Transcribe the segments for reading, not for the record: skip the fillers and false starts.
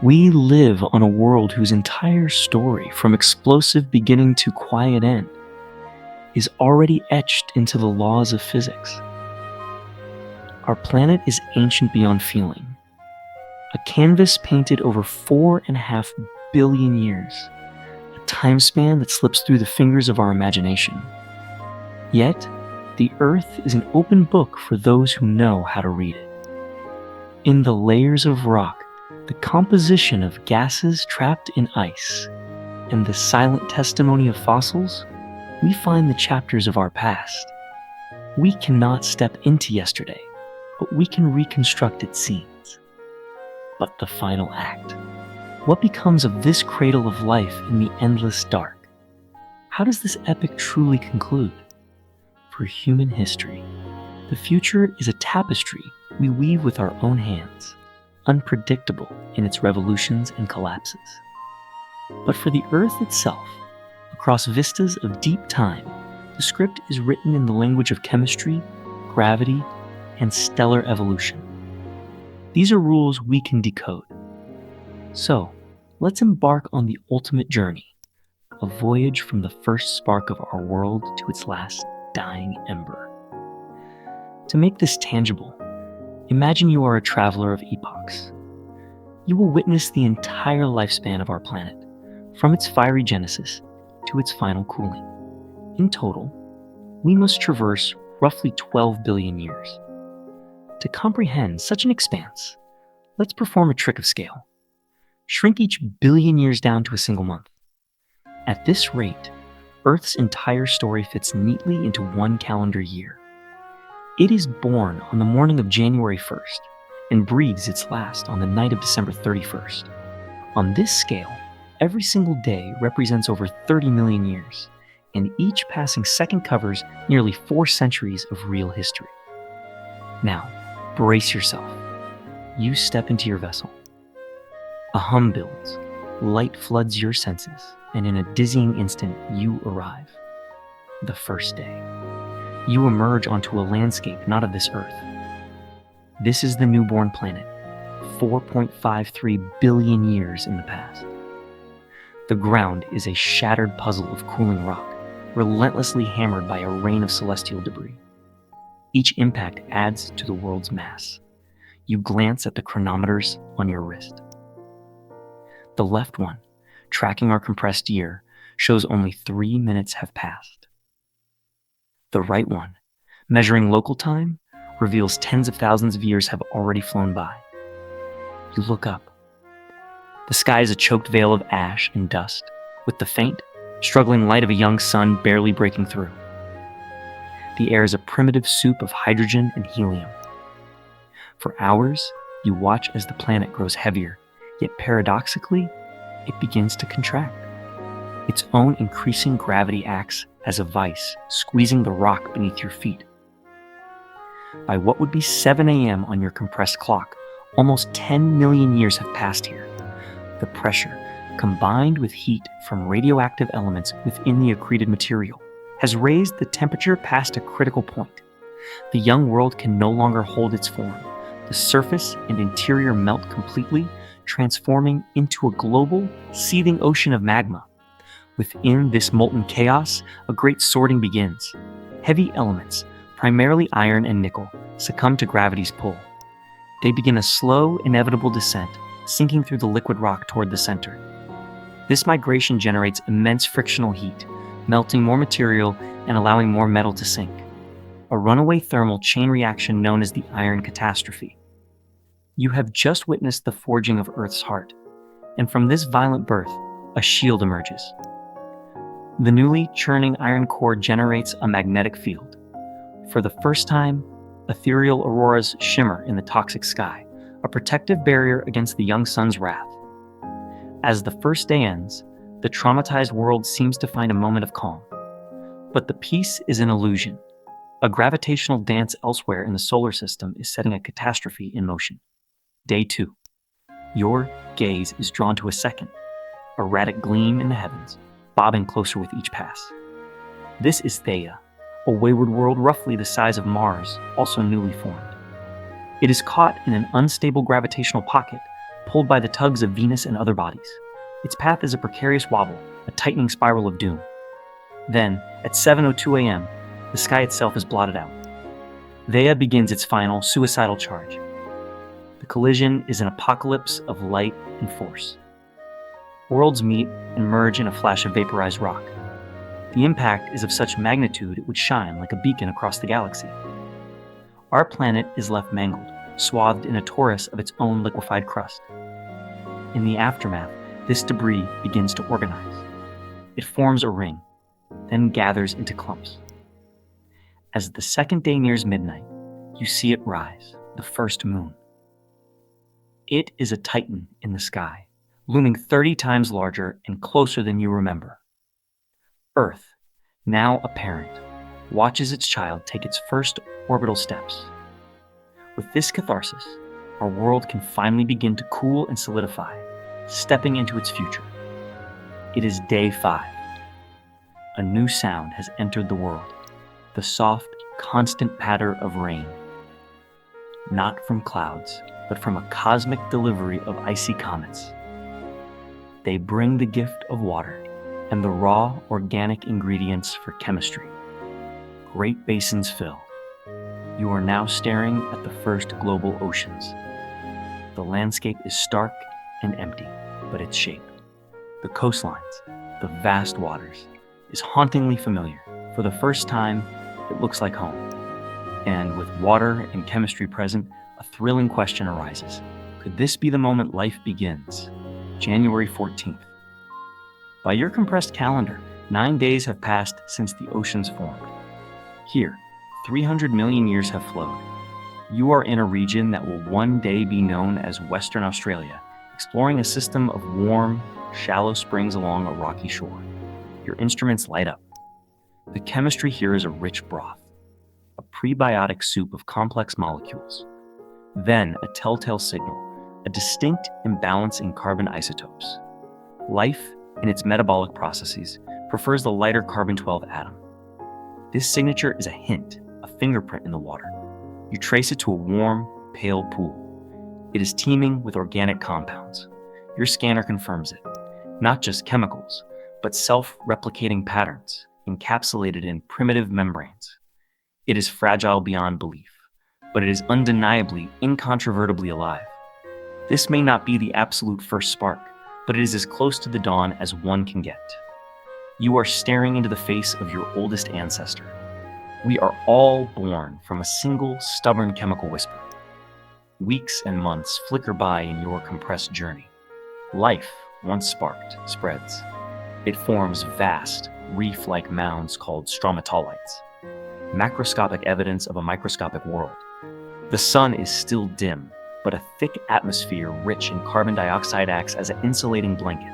We live on a world whose entire story, from explosive beginning to quiet end, is already etched into the laws of physics. Our planet is ancient beyond feeling, a canvas painted over 4.5 billion years, a time span that slips through the fingers of our imagination. Yet, the Earth is an open book for those who know how to read it. In the layers of rock, the composition of gases trapped in ice, and the silent testimony of fossils, we find the chapters of our past. We cannot step into yesterday, but we can reconstruct its scenes. But the final act. What becomes of this cradle of life in the endless dark? How does this epic truly conclude? For human history, the future is a tapestry we weave with our own hands, unpredictable in its revolutions and collapses. But for the Earth itself, across vistas of deep time, the script is written in the language of chemistry, gravity, and stellar evolution. These are rules we can decode. So, let's embark on the ultimate journey, a voyage from the first spark of our world to its last dying ember. To make this tangible, imagine you are a traveler of epochs. You will witness the entire lifespan of our planet, from its fiery genesis to its final cooling. In total, we must traverse roughly 12 billion years. To comprehend such an expanse, let's perform a trick of scale. Shrink each billion years down to a single month. At this rate, Earth's entire story fits neatly into one calendar year. It is born on the morning of January 1st and breathes its last on the night of December 31st. On this scale, every single day represents over 30 million years, and each passing second covers nearly 4 centuries of real history. Now, brace yourself. You step into your vessel. A hum builds, light floods your senses, and in a dizzying instant, you arrive. The first day. You emerge onto a landscape not of this Earth. This is the newborn planet, 4.53 billion years in the past. The ground is a shattered puzzle of cooling rock, relentlessly hammered by a rain of celestial debris. Each impact adds to the world's mass. You glance at the chronometers on your wrist. The left one, tracking our compressed year, shows only 3 minutes have passed. The right one, measuring local time, reveals tens of thousands of years have already flown by. You look up. The sky is a choked veil of ash and dust, with the faint, struggling light of a young sun barely breaking through. The air is a primitive soup of hydrogen and helium. For hours, you watch as the planet grows heavier, yet paradoxically, it begins to contract. Its own increasing gravity acts as a vice, squeezing the rock beneath your feet. By what would be 7 a.m. on your compressed clock, almost 10 million years have passed here. The pressure, combined with heat from radioactive elements within the accreted material, has raised the temperature past a critical point. The young world can no longer hold its form. The surface and interior melt completely, transforming into a global, seething ocean of magma. Within this molten chaos, a great sorting begins. Heavy elements, primarily iron and nickel, succumb to gravity's pull. They begin a slow, inevitable descent, sinking through the liquid rock toward the center. This migration generates immense frictional heat, melting more material and allowing more metal to sink. A runaway thermal chain reaction known as the iron catastrophe. You have just witnessed the forging of Earth's heart, and from this violent birth, a shield emerges. The newly churning iron core generates a magnetic field. For the first time, ethereal auroras shimmer in the toxic sky, a protective barrier against the young sun's wrath. As the first day ends, the traumatized world seems to find a moment of calm. But the peace is an illusion. A gravitational dance elsewhere in the solar system is setting a catastrophe in motion. Day 2. Your gaze is drawn to a second, erratic gleam in the heavens, bobbing closer with each pass. This is Theia, a wayward world roughly the size of Mars, also newly formed. It is caught in an unstable gravitational pocket, pulled by the tugs of Venus and other bodies. Its path is a precarious wobble, a tightening spiral of doom. Then, at 7:02 a.m., the sky itself is blotted out. Theia begins its final, suicidal charge. The collision is an apocalypse of light and force. Worlds meet and merge in a flash of vaporized rock. The impact is of such magnitude it would shine like a beacon across the galaxy. Our planet is left mangled, swathed in a torus of its own liquefied crust. In the aftermath, this debris begins to organize. It forms a ring, then gathers into clumps. As the second day nears midnight, you see it rise, the first moon. It is a titan in the sky, looming 30 times larger and closer than you remember. Earth, now a parent, watches its child take its first orbital steps. With this catharsis, our world can finally begin to cool and solidify, stepping into its future. It is day 5. A new sound has entered the world, the soft, constant patter of rain. Not from clouds, but from a cosmic delivery of icy comets. They bring the gift of water and the raw, organic ingredients for chemistry. Great basins fill. You are now staring at the first global oceans. The landscape is stark and empty, but its shape, the coastlines, the vast waters, is hauntingly familiar. For the first time, it looks like home. And with water and chemistry present, a thrilling question arises. Could this be the moment life begins? January 14th. By your compressed calendar, 9 days have passed since the oceans formed. Here, 300 million years have flowed. You are in a region that will one day be known as Western Australia, exploring a system of warm, shallow springs along a rocky shore. Your instruments light up. The chemistry here is a rich broth, a prebiotic soup of complex molecules. Then a telltale signal, a distinct imbalance in carbon isotopes. Life, in its metabolic processes, prefers the lighter carbon-12 atom. This signature is a hint, a fingerprint in the water. You trace it to a warm, pale pool. It is teeming with organic compounds. Your scanner confirms it. Not just chemicals, but self-replicating patterns, encapsulated in primitive membranes. It is fragile beyond belief, but it is undeniably, incontrovertibly alive. This may not be the absolute first spark, but it is as close to the dawn as one can get. You are staring into the face of your oldest ancestor. We are all born from a single, stubborn chemical whisper. Weeks and months flicker by in your compressed journey. Life, once sparked, spreads. It forms vast, reef-like mounds called stromatolites, macroscopic evidence of a microscopic world. The sun is still dim, but a thick atmosphere rich in carbon dioxide acts as an insulating blanket.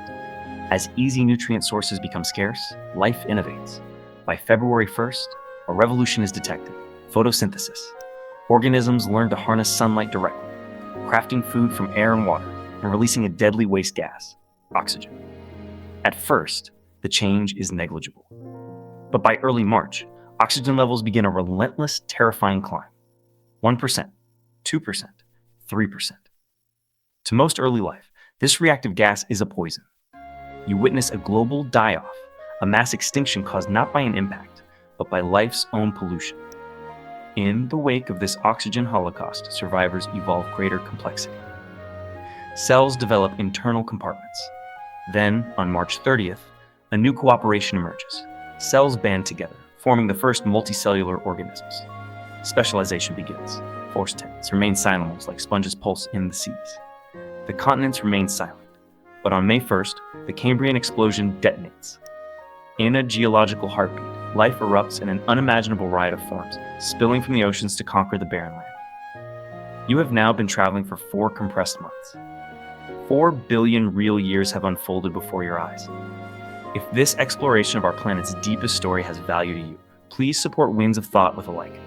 As easy nutrient sources become scarce, life innovates. By February 1st, a revolution is detected: photosynthesis. Organisms learn to harness sunlight directly, crafting food from air and water, and releasing a deadly waste gas, oxygen. At first, the change is negligible. But by early March, oxygen levels begin a relentless, terrifying climb. 1%, 2%, 3%. To most early life, this reactive gas is a poison. You witness a global die-off, a mass extinction caused not by an impact, but by life's own pollution. In the wake of this oxygen holocaust, survivors evolve greater complexity. Cells develop internal compartments. Then, on March 30th, a new cooperation emerges. Cells band together, forming the first multicellular organisms. Specialization begins. Force tents remain silent like sponges pulse in the seas. The continents remain silent. But on May 1st, the Cambrian explosion detonates. In a geological heartbeat, life erupts in an unimaginable riot of forms, spilling from the oceans to conquer the barren land. You have now been traveling for 4 compressed months. 4 billion real years have unfolded before your eyes. If this exploration of our planet's deepest story has value to you, please support Winds of Thought with a like.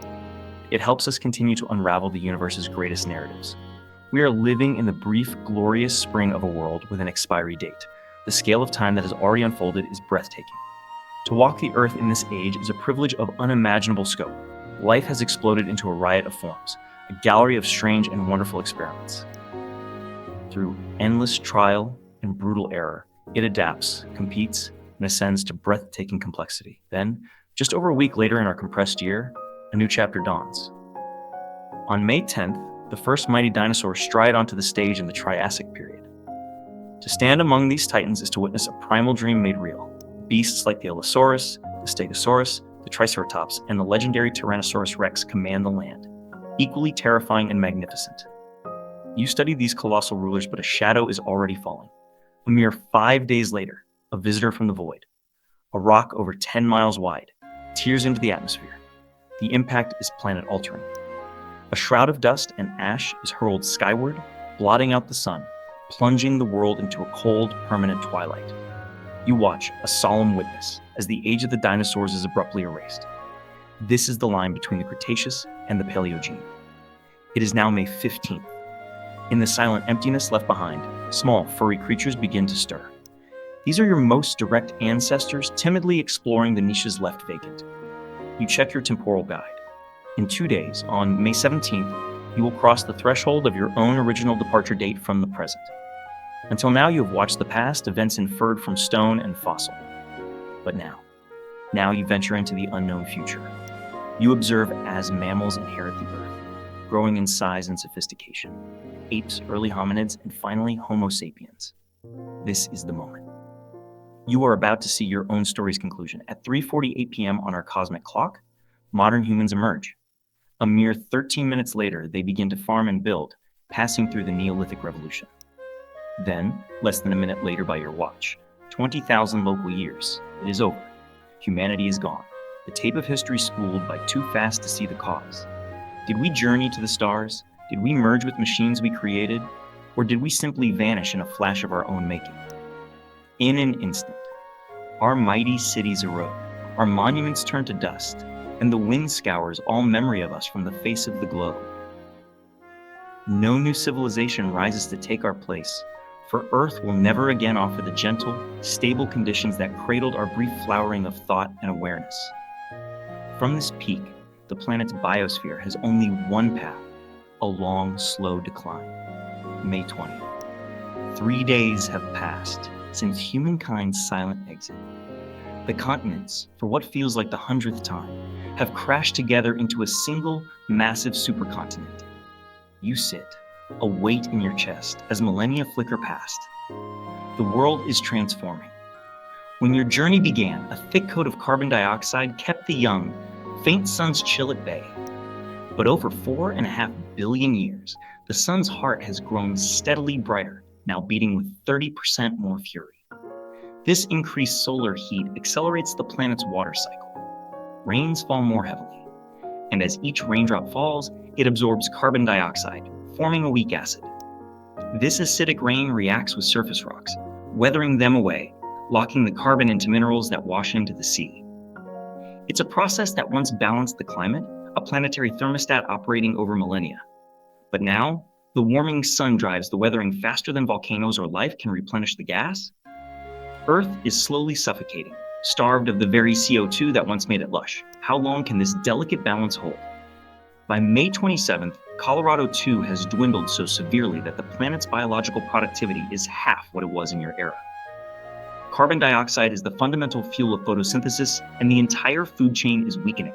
It helps us continue to unravel the universe's greatest narratives. We are living in the brief, glorious spring of a world with an expiry date. The scale of time that has already unfolded is breathtaking. To walk the Earth in this age is a privilege of unimaginable scope. Life has exploded into a riot of forms, a gallery of strange and wonderful experiments. Through endless trial and brutal error, it adapts, competes, and ascends to breathtaking complexity. Then, just over a week later in our compressed year, a new chapter dawns. On May 10th, the first mighty dinosaurs stride onto the stage in the Triassic period. To stand among these titans is to witness a primal dream made real. Beasts like the Allosaurus, the Stegosaurus, the Triceratops, and the legendary Tyrannosaurus Rex command the land, equally terrifying and magnificent. You study these colossal rulers, but a shadow is already falling. A mere 5 days later, a visitor from the void, a rock over 10 miles wide, tears into the atmosphere. The impact is planet-altering. A shroud of dust and ash is hurled skyward, blotting out the sun, plunging the world into a cold, permanent twilight. You watch, a solemn witness, as the age of the dinosaurs is abruptly erased. This is the line between the Cretaceous and the Paleogene. It is now May 15th. In the silent emptiness left behind, small, furry creatures begin to stir. These are your most direct ancestors timidly exploring the niches left vacant. You check your temporal guide. In 2 days, on May 17th, you will cross the threshold of your own original departure date from the present. Until now, you have watched the past, events inferred from stone and fossil. But now you venture into the unknown future. You observe as mammals inherit the earth, growing in size and sophistication. Apes, early hominids, and finally Homo sapiens. This is the moment. You are about to see your own story's conclusion. At 3:48 p.m. on our cosmic clock, modern humans emerge. A mere 13 minutes later, they begin to farm and build, passing through the Neolithic Revolution. Then, less than a minute later by your watch, 20,000 local years, it is over. Humanity is gone. The tape of history spooled by too fast to see the cause. Did we journey to the stars? Did we merge with machines we created? Or did we simply vanish in a flash of our own making? In an instant, our mighty cities erode, our monuments turn to dust, and the wind scours all memory of us from the face of the globe. No new civilization rises to take our place, for Earth will never again offer the gentle, stable conditions that cradled our brief flowering of thought and awareness. From this peak, the planet's biosphere has only one path, a long, slow decline. May 20th. 3 days have passed since humankind's silent exit. The continents, for what feels like the 100th time, have crashed together into a single, massive supercontinent. You sit, a weight in your chest, as millennia flicker past. The world is transforming. When your journey began, a thick coat of carbon dioxide kept the young, faint sun's chill at bay. But over 4.5 billion years, the sun's heart has grown steadily brighter, now beating with 30% more fury. This increased solar heat accelerates the planet's water cycle. Rains fall more heavily, and as each raindrop falls, it absorbs carbon dioxide, forming a weak acid. This acidic rain reacts with surface rocks, weathering them away, locking the carbon into minerals that wash into the sea. It's a process that once balanced the climate, a planetary thermostat operating over millennia. But now, the warming sun drives the weathering faster than volcanoes or life can replenish the gas. Earth is slowly suffocating, starved of the very CO2 that once made it lush. How long can this delicate balance hold? By May 27th, Colorado 2 has dwindled so severely that the planet's biological productivity is half what it was in your era. Carbon dioxide is the fundamental fuel of photosynthesis, and the entire food chain is weakening.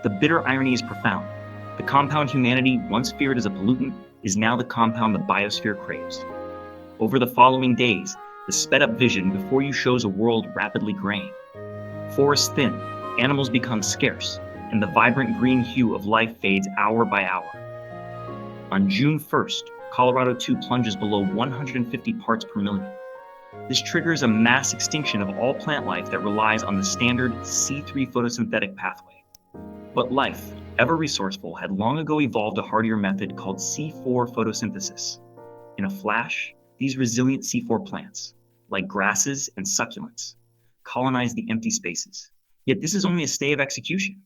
The bitter irony is profound. The compound humanity once feared as a pollutant is now the compound the biosphere craves. Over the following days, the sped-up vision before you shows a world rapidly graying. Forests thin, animals become scarce, and the vibrant green hue of life fades hour by hour. On June 1st, Colorado 2 plunges below 150 parts per million. This triggers a mass extinction of all plant life that relies on the standard C3 photosynthetic pathway. But life, ever resourceful, had long ago evolved a hardier method called C4 photosynthesis. In a flash, these resilient C4 plants, like grasses and succulents, colonize the empty spaces. Yet this is only a stay of execution.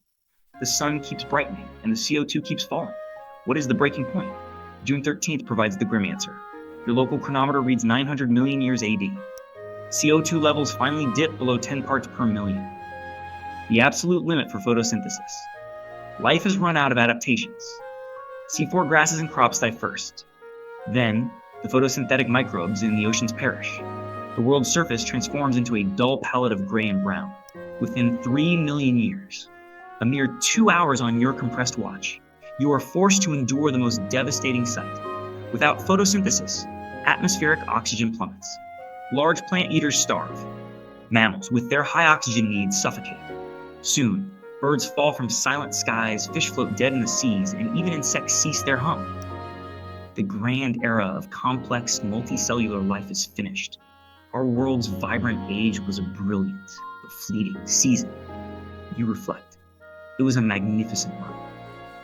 The sun keeps brightening and the CO2 keeps falling. What is the breaking point? June 13th provides the grim answer. Your local chronometer reads 900 million years AD. CO2 levels finally dip below 10 parts per million. The absolute limit for photosynthesis. Life has run out of adaptations. C4 grasses and crops die first. Then, The photosynthetic microbes in the oceans perish. The world's surface transforms into a dull palette of gray and brown. Within 3 million years, a mere 2 hours on your compressed watch, you are forced to endure the most devastating sight. Without photosynthesis, atmospheric oxygen plummets. Large plant eaters starve. Mammals, with their high oxygen needs, suffocate. Soon, birds fall from silent skies, fish float dead in the seas, and even insects cease their hum. The grand era of complex, multicellular life is finished. Our world's vibrant age was a brilliant but fleeting season. You reflect. It was a magnificent run.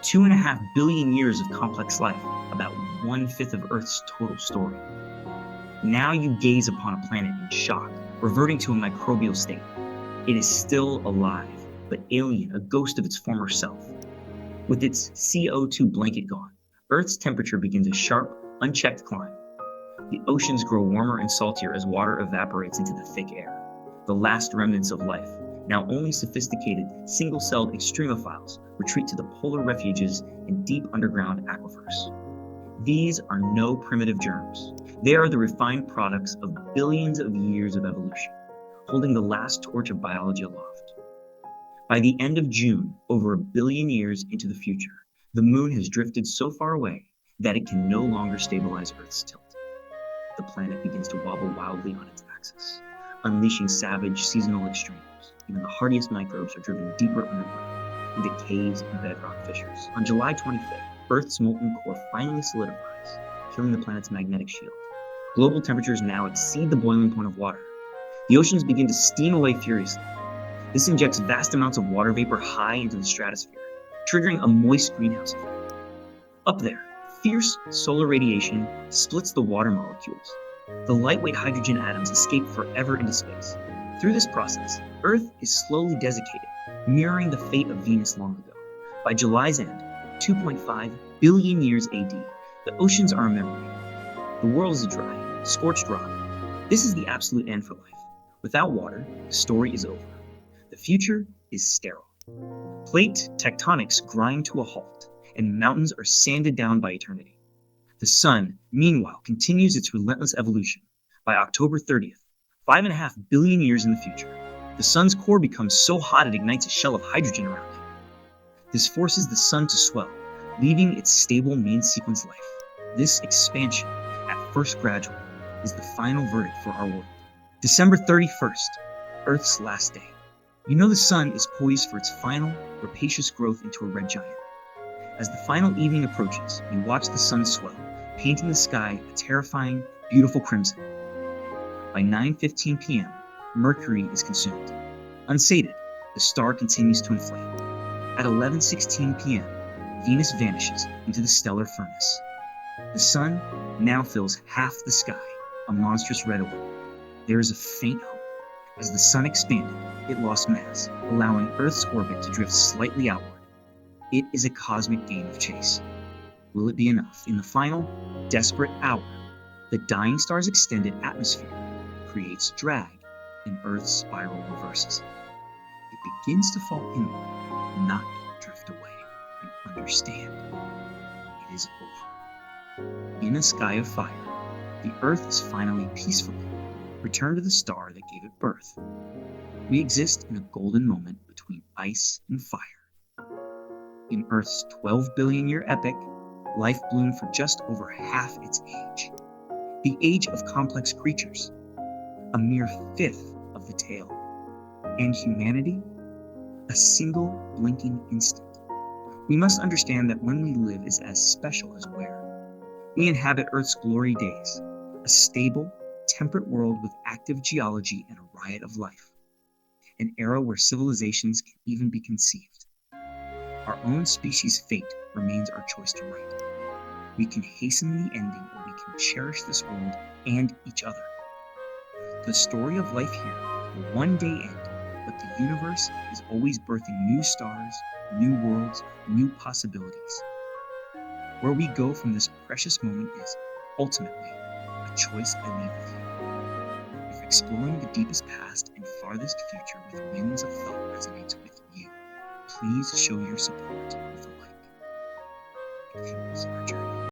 2.5 billion years of complex life, about 1/5 of Earth's total story. Now you gaze upon a planet in shock, reverting to a microbial state. It is still alive, but alien, a ghost of its former self. With its CO2 blanket gone, Earth's temperature begins a sharp, unchecked climb. The oceans grow warmer and saltier as water evaporates into the thick air. The last remnants of life, now only sophisticated, single-celled extremophiles, retreat to the polar refuges and deep underground aquifers. These are no primitive germs. They are the refined products of billions of years of evolution, holding the last torch of biology aloft. By the end of June, over 1 billion years into the future, the moon has drifted so far away that it can no longer stabilize Earth's tilt. The planet begins to wobble wildly on its axis, unleashing savage seasonal extremes. Even the hardiest microbes are driven deeper underground, into caves and bedrock fissures. On July 25th, Earth's molten core finally solidifies, killing the planet's magnetic shield. Global temperatures now exceed the boiling point of water. The oceans begin to steam away furiously. This injects vast amounts of water vapor high into the stratosphere, triggering a moist greenhouse effect. Up there, fierce solar radiation splits the water molecules. The lightweight hydrogen atoms escape forever into space. Through this process, Earth is slowly desiccated, mirroring the fate of Venus long ago. By July's end, 2.5 billion years AD, the oceans are a memory. The world is a dry, scorched rock. This is the absolute end for life. Without water, the story is over. The future is sterile. Plate tectonics grind to a halt, and mountains are sanded down by eternity. The sun, meanwhile, continues its relentless evolution. By October 30th, 5.5 billion years in the future, the sun's core becomes so hot it ignites a shell of hydrogen around it. This forces the sun to swell, leaving its stable main sequence life. This expansion, at first gradual, is the final verdict for our world. December 31st, Earth's last day. You know the sun is poised for its final, rapacious growth into a red giant. As the final evening approaches, you watch the sun swell, painting the sky a terrifying, beautiful crimson. By 9:15 p.m., Mercury is consumed. Unsated, the star continues to inflate. At 11:16 p.m., Venus vanishes into the stellar furnace. The sun now fills half the sky, a monstrous red orb. There is a faint hope. As the sun expanded, it lost mass, allowing Earth's orbit to drift slightly outward. It is a cosmic game of chase. Will it be enough? In the final, desperate hour, the dying star's extended atmosphere creates drag, and Earth's spiral reverses. It begins to fall inward, not drift away. You understand. It is over. In a sky of fire, the Earth is finally peacefully returned to the star that gave it birth. We exist in a golden moment between ice and fire. In Earth's 12 billion year epoch, life bloomed for just over half its age. The age of complex creatures, a mere fifth of the tale. And humanity, a single blinking instant. We must understand that when we live is as special as where. We inhabit Earth's glory days, a stable, temperate world with active geology and a riot of life. An era where civilizations can even be conceived. Our own species' fate remains our choice to write. We can hasten the ending, or we can cherish this world and each other. The story of life here will one day end, but the universe is always birthing new stars, new worlds, new possibilities. Where we go from this precious moment is, ultimately, a choice I leave with you. If exploring the deepest past and farthest future with winds of thought resonates with you, please show your support with a like. It fuels our journey.